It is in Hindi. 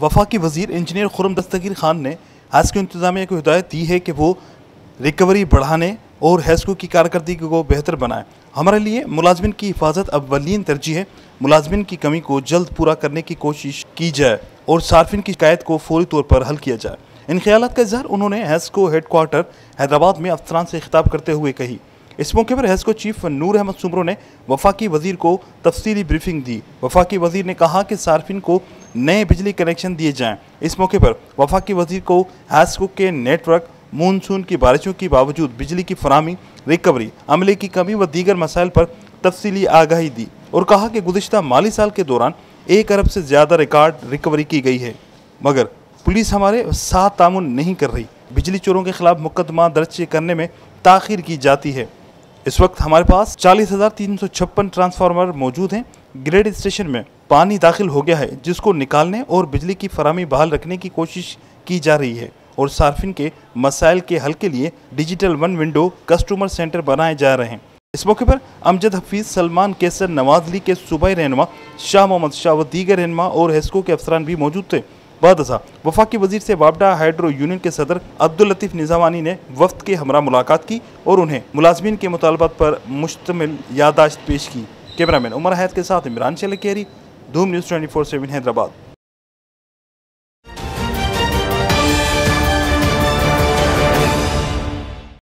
वफाकी वज़ीर इंजीनियर खुर्रम दस्तगीर खान ने हैस्को इंतज़ामिया को हिदायत दी है कि वो रिकवरी बढ़ाने और हैस्को की कारकर्दगी को बेहतर बनाए। हमारे लिए मुलाजमिन की हिफाजत अव्वलीन तरजीह है। मुलाजमिन की कमी को जल्द पूरा करने की कोशिश की जाए और सार्फिन की शिकायत को फौरी तौर पर हल किया जाए। इन ख्यालात का इज़हार उन्होंने हैस्को हेडक्वार्टर हैदराबाद में अफसरान से खिताब करते हुए कही। इस मौके पर हैस्को चीफ नूर अहमद सुमरो ने वफाकी वज़ीर को तफसीली ब्रीफिंग दी। वफाकी वज़ीर ने कहा कि सार्फिन को नए बिजली कनेक्शन दिए जाएँ। इस मौके पर वफाकी वज़ीर को हैस्को के नेटवर्क, मानसून की बारिशों के बावजूद बिजली की फराहमी, रिकवरी, अमले की कमी व दीगर मसाइल पर तफसीली आगाही दी और कहा कि गुज़िश्ता माली साल के दौरान 1 अरब से ज़्यादा रिकॉर्ड रिकवरी की गई है, मगर पुलिस हमारे साथ तामुन नहीं कर रही। बिजली चोरों के खिलाफ मुकदमा दर्ज करने में ताख़ीर की जाती है। इस वक्त हमारे पास 40,356 ट्रांसफार्मर मौजूद हैं। ग्रिड स्टेशन में पानी दाखिल हो गया है, जिसको निकालने और बिजली की फराहमी बहाल रखने की कोशिश की जा रही है और सार्फिन के मसाइल के हल के लिए digital one window customer centre बनाए जा रहे हैं। इस मौके पर अमजद हफीज़, सलमान कैसर, नवाज अली के सूबाई रहनुमा शाह मोहम्मद शाह व दीगर रहनुमा और हैस्को के अफसरान भी मौजूद थे। बादशाह वफाकी वज़ीर से वापडा हाइड्रो यूनियन के सदर अब्दुल लतीफ़ निज़ामानी ने वफ्द के हमरा मुलाकात की और उन्हें मुलाजमीन के मुतालबात पर मुश्तमिल याददाश्त पेश की। कैमरामैन उमर हैत के साथ इमरान शलकेरी, धूम न्यूज़ 24/7 हैदराबाद।